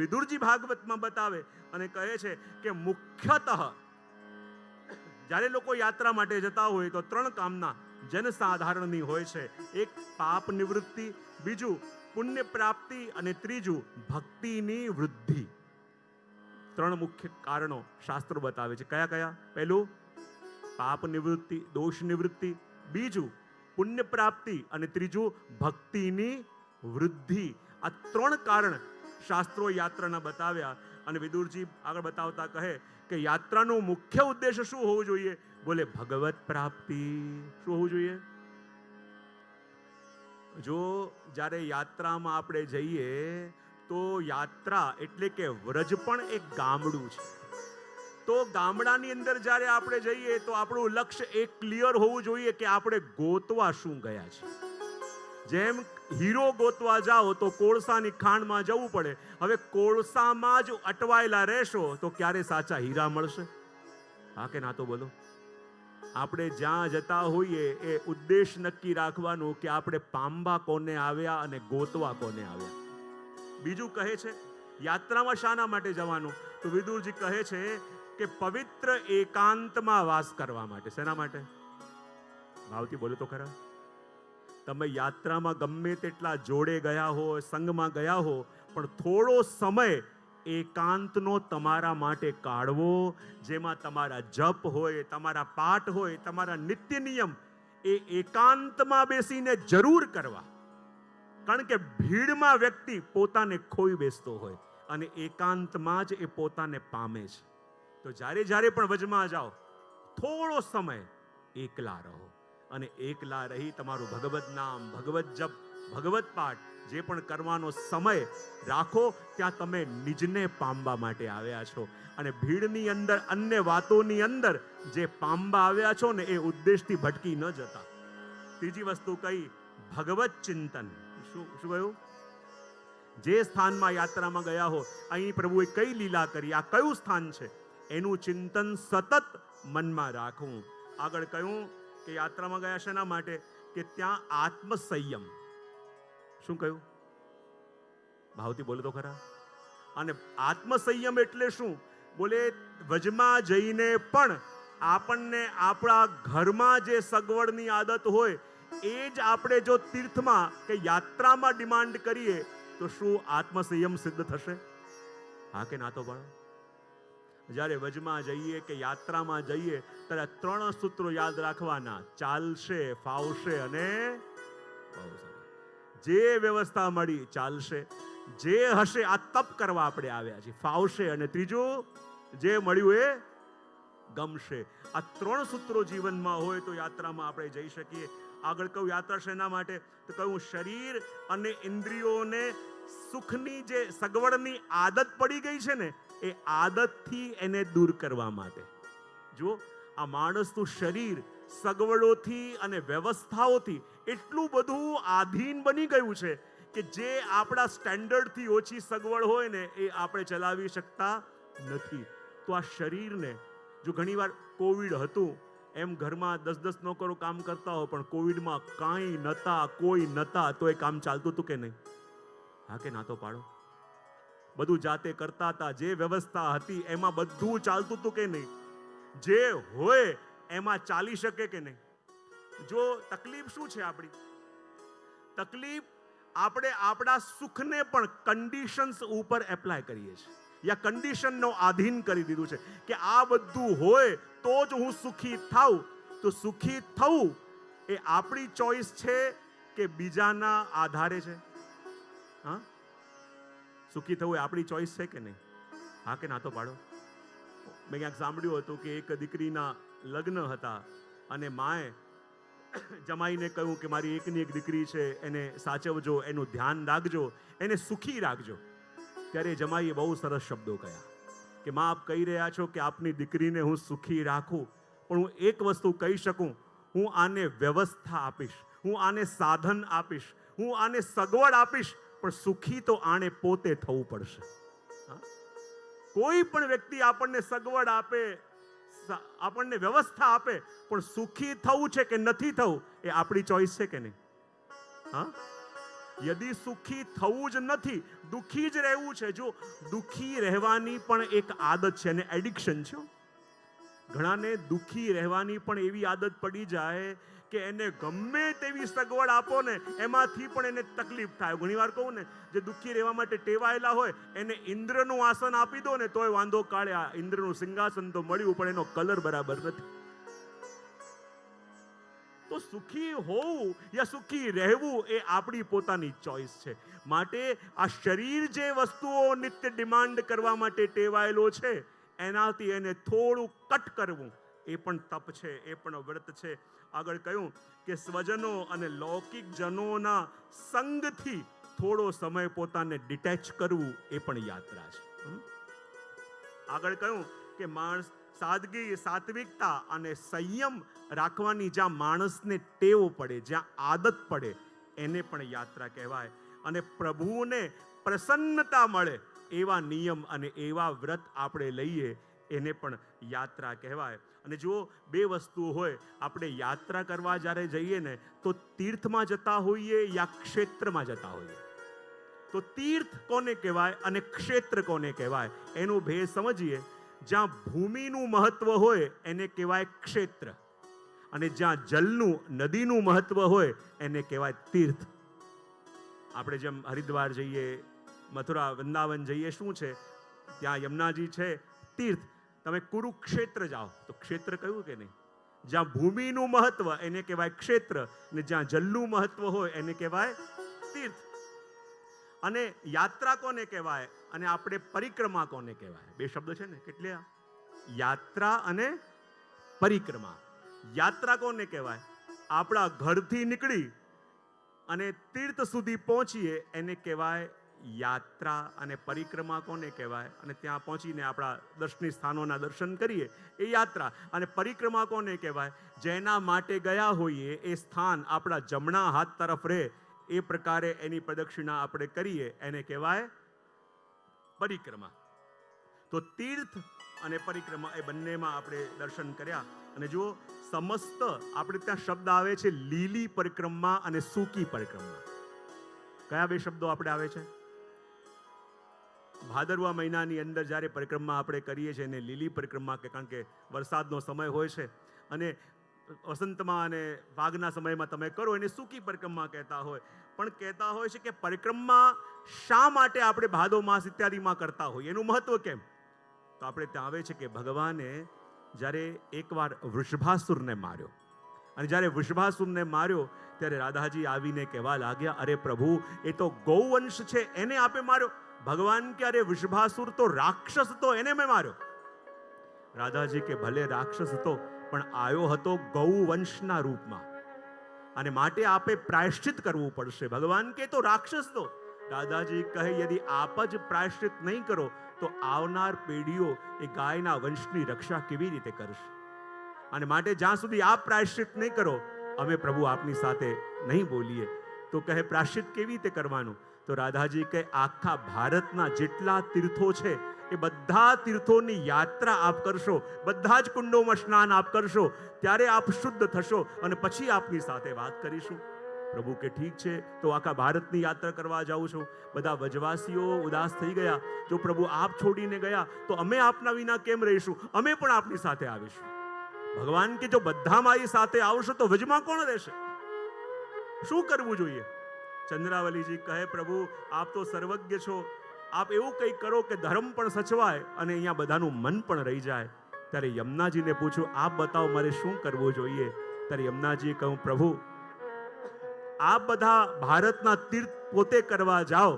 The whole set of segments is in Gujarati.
વિદુરજી ભાગવતમાં બતાવે અને કહે છે કે મુખ્યતઃ જ્યારે લોકો યાત્રા માટે જતા હોય તો 3 કામના જનસાધારણની હોય છે. એક પાપ નિવૃત્તિ, બીજું પુણ્ય પ્રાપ્તિ અને ત્રીજું ભક્તિની વૃદ્ધિ. 3 મુખ્ય કારણો શાસ્ત્રો બતાવે છે. કયા કયા? પહેલું પાપ નિવૃત્તિ, દોષ નિવૃત્તિ, બીજું પુણ્ય પ્રાપ્તિ અને ત્રીજું ભક્તિની વૃદ્ધિ. આ 3 કારણ શાસ્ત્રો યાત્રાના બતાવ્યા. અને વિદુરજી આગળ બતાવતા કહે કે યાત્રાનો મુખ્ય ઉદ્દેશ શું હોવું જોઈએ? બોલે ભગવત પ્રાપ્તિ. શું હોવું જોઈએ? જો જ્યારે યાત્રામાં આપણે જઈએ તો યાત્રા એટલે કે વ્રજ પણ એક ગામડું છે. તો ગામડાની અંદર જ્યારે આપણે જઈએ તો આપણું લક્ષ્ય એક ક્લિયર હોવું જોઈએ કે આપણે ગોતવા શું ગયા છે. જેમ હીરો ગોતવા જાઓ તો કોળસાની ખાણમાં જવું પડે. હવે કોળસામાં જ અટવાયેલા રહેશો તો ક્યારે સાચા હીરા મળશે? હા કે ના? તો બોલો. આપણે જ્યાં જતા હોઈએ એ ઉદ્દેશ નક્કી રાખવાનું કે આપણે પામવા કોને આવ્યા અને ગોતવા કોને આવ્યા. બીજું કહે છે યાત્રામાં શાના માટે જવાનું? તો વિદુરજી કહે છે કે પવિત્ર એકાંતમાં વાસ કરવા માટે. શેના માટે? ભાવથી બોલો તો ખરા. તમે યાત્રામાં ગમે તેટલા જોડે ગયા હો, સંગમાં ગયા હો, પણ થોડો સમય એકાંતનો તમારા માટે કાઢવો, જેમાં તમારા જપ હોય, તમારા પાઠ હોય, તમારા નિત્ય નિયમ એ એકાંતમાં બેસીને જરૂર કરવા. કારણ કે ભીડમાં વ્યક્તિ પોતાને ખોઈ બેસતો હોય અને એકાંતમાં જ એ પોતાને પામે છે. તો જ્યારે જ્યારે પણ વજમાં જાઓ થોડો સમય એકલા રહો અને એકલા રહી તમારું ભગવત નામ, ભગવત જપ, ભગવત પાઠ જે પણ કરવાનો સમય રાખો. ત્યાં તમે નિજને પામવા માટે આવ્યા છો અને ભીડની અંદર અન્ય વાતોની અંદર જે પામવા આવ્યા છો ને એ ઉદ્દેશથી ભટકી ન જતા. ત્રીજી વસ્તુ કઈ? ભગવત ચિંતન. શું કહ્યું? જે સ્થાનમાં યાત્રામાં ગયા હો, અહીં પ્રભુએ કઈ લીલા કરી, આ કયું સ્થાન છે, એનું ચિંતન સતત મનમાં રાખવું. આગળ કહ્યું કે યાત્રામાં ગયા શેના માટે? કે ત્યાં આત્મસંયમ. શું કહ્યું? ભાવથી બોલો તો ખરા. અને આત્મસંયમ એટલે શું? બોલે વજમાં જઈને પણ આપણને આપણા ઘરમાં જે સગવડની આદત હોય એ જ આપણે જો તીર્થમાં કે યાત્રામાં ડિમાન્ડ કરીએ તો શું આત્મસંયમ સિદ્ધ થશે? હા કે ના? તો પાડો. જ્યારે વજમાં જઈએ કે યાત્રામાં જઈએ ત્યારે 3 સૂત્રો યાદ રાખવાના: ચાલશે, ફાવશે અને બહુ સારું. જે વ્યવસ્થા મળી ચાલશે, જે હશે આ તપ કરવા આપણે આવ્યા છીએ, ફાવશે, અને ત્રીજું જે મળ્યું એ ગમશે. આ 3 સૂત્રો જીવનમાં હોય તો યાત્રામાં આપણે જઈ શકીએ. આગળ કહું યાત્રા શેના માટે? તો કહું શરીર અને ઇન્દ્રિયોને સુખની જે સગવડની આદત પડી ગઈ છે ને એ આદતથી એને દૂર કરવા માટે. જો આ માણસનું શરીર સગવડોથી અને વ્યવસ્થાઓથી એટલું બધું આધીન બની ગયું છે કે જે આપણા સ્ટેન્ડર્ડથી ઓછી સગવડ હોય ને એ આપણે ચલાવી શકતા નથી. તો આ શરીરને જો ઘણીવાર કોવિડ હતું એમ ઘરમાં 10-10 નોકરો કામ કરતા હોય પણ કોવિડમાં કાંઈ નતા, કોઈ નતા, તો એ કામ ચાલતું હતું કે નહીં? હા કે ના? તો પાડો. બધું જાતે કરતા હતા. જે વ્યવસ્થા હતી એમાં બધું ચાલતું હતું કે નહીં? જે હોય એમાં ચાલી શકે કે નહીં? જો તકલીફ શું છે આપણી? તકલીફ આપણે આપણા સુખને પણ કન્ડિશન્સ ઉપર એપ્લાય કરીએ છીએ, યા કન્ડિશનનો આધીન કરી દીધું છે કે આ બધું હોય તો જ હું સુખી થાઉં. તો સુખી થવું એ આપણી ચોઈસ છે કે બીજાના આધારે છે? હા, સુખી થવું એ આપણી ચોઈસ છે કે નહીં? હા કે ના? તો પાડો. મેં ક્યાંક સાંભળ્યું હતું કે એક દીકરીના લગ્ન હતા અને માએ જમાઈને કહ્યું કે મારી એકની એક દીકરી છે, એને સાચવજો, એનું ધ્યાન રાખજો, એને સુખી રાખજો. ત્યારે જમાઈએ બહુ સરસ શબ્દો કહ્યા કે માં, આપ કહી રહ્યા છો કે આપની દીકરીને હું સુખી રાખું, પણ હું એક વસ્તુ કહી શકું, હું આને વ્યવસ્થા આપીશ, હું આને સાધન આપીશ, હું આને સગવડ આપીશ, પણ સુખી તો આને પોતે થવું પડશે. કોઈ પણ વ્યક્તિ આપણને સગવડ આપે, આપણને વ્યવસ્થા આપે, પણ સુખી થવું છે કે નથી થવું એ આપણી ચોઈસ છે કે નહીં? હા, યદિ સુખી થવું જ નથી, દુખી જ રહેવું છે. જો દુખી રહેવાની પણ એક આદત છે અને એડિક્શન છે. ઘણાને દુખી રહેવાની પણ એવી આદત પડી જાય કે એને ગમે તેવી સગવડ આપો ને એમાંથી પણ એને તકલીફ થાય. ઘણીવાર કહું ને, જે દુખી રહેવા માટે ટેવાયેલા હોય એને ઇન્દ્રનું આસન આપી દો ને તોય વાંધો કાઢે. આ ઇન્દ્રનું સિંહાસન તો મળ્યું પણ એનો કલર બરાબર નથી. તો સુખી હોવું યા સુખી રહેવું એ આપણી પોતાની ચોઈસ છે. માટે આ શરીર જે વસ્તુઓ નિત્ય ડિમાન્ડ કરવા માટે ટેવાયેલો છે એનાથી એને થોડું કટ કરવું એ પણ તપ છે, એ પણ વ્રત છે. આગળ કહ્યું કે સ્વજનો અને લૌકિક જનોના સંગથી થોડો સમય પોતાને ડિટેચ કરવું એ પણ યાત્રા છે. આગળ કહ્યું કે માણસ સાદગી, સાત્વિકતા અને સંયમ રાખવાની જ્યાં માણસને ટેવ પડે, જ્યાં આદત પડે એને પણ યાત્રા કહેવાય. અને પ્રભુને પ્રસન્નતા મળે એવા નિયમ અને એવા વ્રત આપણે લઈએ એને પણ યાત્રા કહેવાય. અને જો બે વસ્તુ હોય, આપણે યાત્રા કરવા જ્યારે જઈએ ને તો તીર્થમાં જતા હોઈએ યા ક્ષેત્રમાં જતા હોઈએ, તો તીર્થ કોને કહેવાય અને ક્ષેત્ર કોને કહેવાય એનો ભેદ સમજીએ. જ્યાં ભૂમિનું મહત્વ હોય એને કહેવાય ક્ષેત્ર, અને જ્યાં જલનું, નદીનું મહત્વ હોય એને કહેવાય તીર્થ. આપણે જેમ હરિદ્વાર જઈએ, મથુરા, વૃંદાવન જઈએ, શું છે ત્યાં યમુનાજી છે, તીર્થ. તમે કુરુક્ષેત્ર જાઓ તો ક્ષેત્ર કયું કે નહીં? જ્યાં ભૂમિનું મહત્વ એને કહેવાય ક્ષેત્ર, ને જ્યાં જલનું મહત્વ હોય એને કહેવાય તીર્થ. અને યાત્રા કોને કહેવાય અને આપણે પરિક્રમા કોને કહેવાય? બે શબ્દ છે ને, કેટલા? યાત્રા અને પરિક્રમા. યાત્રા કોને કહેવાય? આપણા ઘરથી નીકળી અને તીર્થ સુધી પહોંચીએ એને કહેવાય યાત્રા. અને પરિક્રમા કોને કહેવાય? અને ત્યાં પહોંચીને આપણા દર્શનીય સ્થાનોના દર્શન કરીએ એ યાત્રા. અને પરિક્રમા કોને કહેવાય? જેના માટે ગયા હોઈએ એ સ્થાન આપણા જમણા હાથ તરફ રહે એ પ્રકારે એની પ્રદક્ષિણા આપણે કરીએ એને કહેવાય પરિક્રમા. તો તીર્થ અને પરિક્રમા એ બંનેમાં આપણે દર્શન કર્યા. અને જો સમસ્ત આપણે ત્યાં શબ્દ આવે છે લીલી પરિક્રમા અને સૂકી પરિક્રમા. કયા બે શબ્દો આપણે આવે છે? ભાદરવા મહિનાની અંદર જ્યારે પરિક્રમા આપણે કરીએ છીએ એને લીલી પરિક્રમા કે, કારણ કે વરસાદનો સમય હોય છે, અને વસંતમાં અને વાઘના સમયમાં તમે કરો એને સૂકી પરિક્રમા કહેતા હોય. પણ કહેતા હોય છે કે પરિક્રમા શા માટે આપણે ભાદો માસ ઇત્યાદિમાં કરતા હોઈએ, એનું મહત્વ કેમ? તો આપણે ત્યાં આવે છે કે ભગવાને જ્યારે એકવાર વૃષભાસુરને માર્યો, અને જ્યારે વૃષભાસુરને માર્યો ત્યારે રાધાજી આવીને કહેવા લાગ્યા, અરે પ્રભુ, એ તો ગૌવંશ છે એને આપે માર્યો. ભગવાન કે અરે વૃષભાસુર તો રાક્ષસ હતો, એને મેં માર્યો. રાધાજી કે ભલે રાક્ષસ હતો પણ આવ્યો હતો ગૌવંશના રૂપમાં, અને માટે આપે પ્રાયશ્ચિત કરવું પડશે. ભગવાન કે તો રાક્ષસ તો. દાદાજી કહે યદિ આપ જ પ્રાયશ્ચિત નહીં કરો તો આવનાર પેઢીઓ એ ગાયના વંશની રક્ષા કેવી રીતે કરશે? અને માટે જ્યાં સુધી આપ પ્રાયશ્ચિત નહીં કરો અમે પ્રભુ આપની સાથે નહીં બોલીએ. તો કહે પ્રાયશ્ચિત કેવી રીતે કરવાનું? તો રાધાજી કહે આખા ભારતના જેટલા તીર્થો છે એ બધા તીર્થોની યાત્રા આપ કરશો, બધા જ કુંડોમાં સ્નાન આપ કરશો, ત્યારે આપ શુદ્ધ થશો અને પછી આપની સાથે વાત કરીશું. પ્રભુ કે ઠીક છે, તો આખા ભારતની યાત્રા કરવા જાઉં છું. બધા વ્રજવાસીઓ ઉદાસ થઈ ગયા, જો પ્રભુ આપ છોડીને ગયા તો અમે આપના વિના કેમ રહીશું? અમે પણ આપની સાથે આવીશું. ભગવાન કે જો બધા મારી સાથે આવશો તો વ્રજમાં કોણ રહેશે? શું કરવું જોઈએ? ચંદ્રાવલીજી કહે પ્રભુ આપ તો સર્વજ્ઞ છો, આપ એવું કંઈક કરો કે ધર્મ પણ સચવાય અને અહીંયા બધાનું મન પણ રહી જાય. ત્યારે યમુનાજીને પૂછ્યું આપ બતાવો મારે શું કરવું જોઈએ? ત્યારે યમુનાજીએ કહ્યું પ્રભુ આપ બધા ભારતના તીર્થ પોતે કરવા જાઓ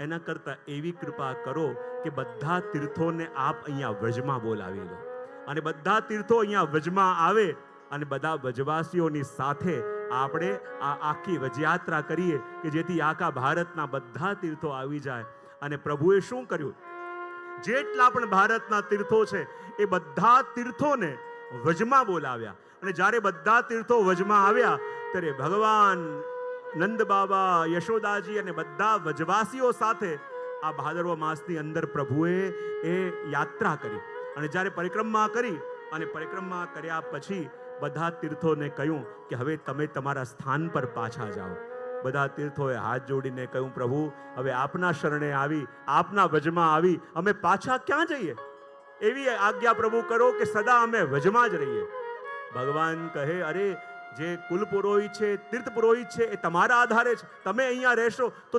એના કરતાં એવી કૃપા કરો કે બધા તીર્થોને આપ અહીંયા વ્રજમાં બોલાવી લો, અને બધા તીર્થો અહીંયા વ્રજમાં આવે અને બધા વ્રજવાસીઓની સાથે આપણે આ આખી વ્રજયાત્રા કરીએ કે જેથી આખા ભારતના બધા તીર્થો આવી જાય. અને પ્રભુએ શું કર્યું? જેટલા પણ ભારતના તીર્થો છે એ બધા તીર્થોને વ્રજમાં બોલાવ્યા. અને જ્યારે બધા તીર્થો વ્રજમાં આવ્યા ત્યારે ભગવાન નંદ બાબા, યશોદાજી અને બધા વ્રજવાસીઓ સાથે આ ભાદરવા માસની અંદર પ્રભુએ એ યાત્રા કરી. અને જ્યારે પરિક્રમા કરી અને પરિક્રમા કર્યા પછી બધા તીર્થોને કહ્યું કે હવે તમે તમારા સ્થાન પર પાછા જાઓ. બધા તીર્થોએ હાથ જોડીને કહ્યું, પ્રભુ હવે આપના શરણે આવી, આપના વજમાં આવી, અમે પાછા ક્યાં જઈએ? એવી આજ્ઞા પ્રભુ કરો કે સદા અમે વજમાં જ રહીએ. ભગવાન કહે, અરે જે કુલ પુરોહિત છે, તીર્થ પુરોહિત છે, એ તમારા આધારે છે. તમે અહીંયા રહેશો તો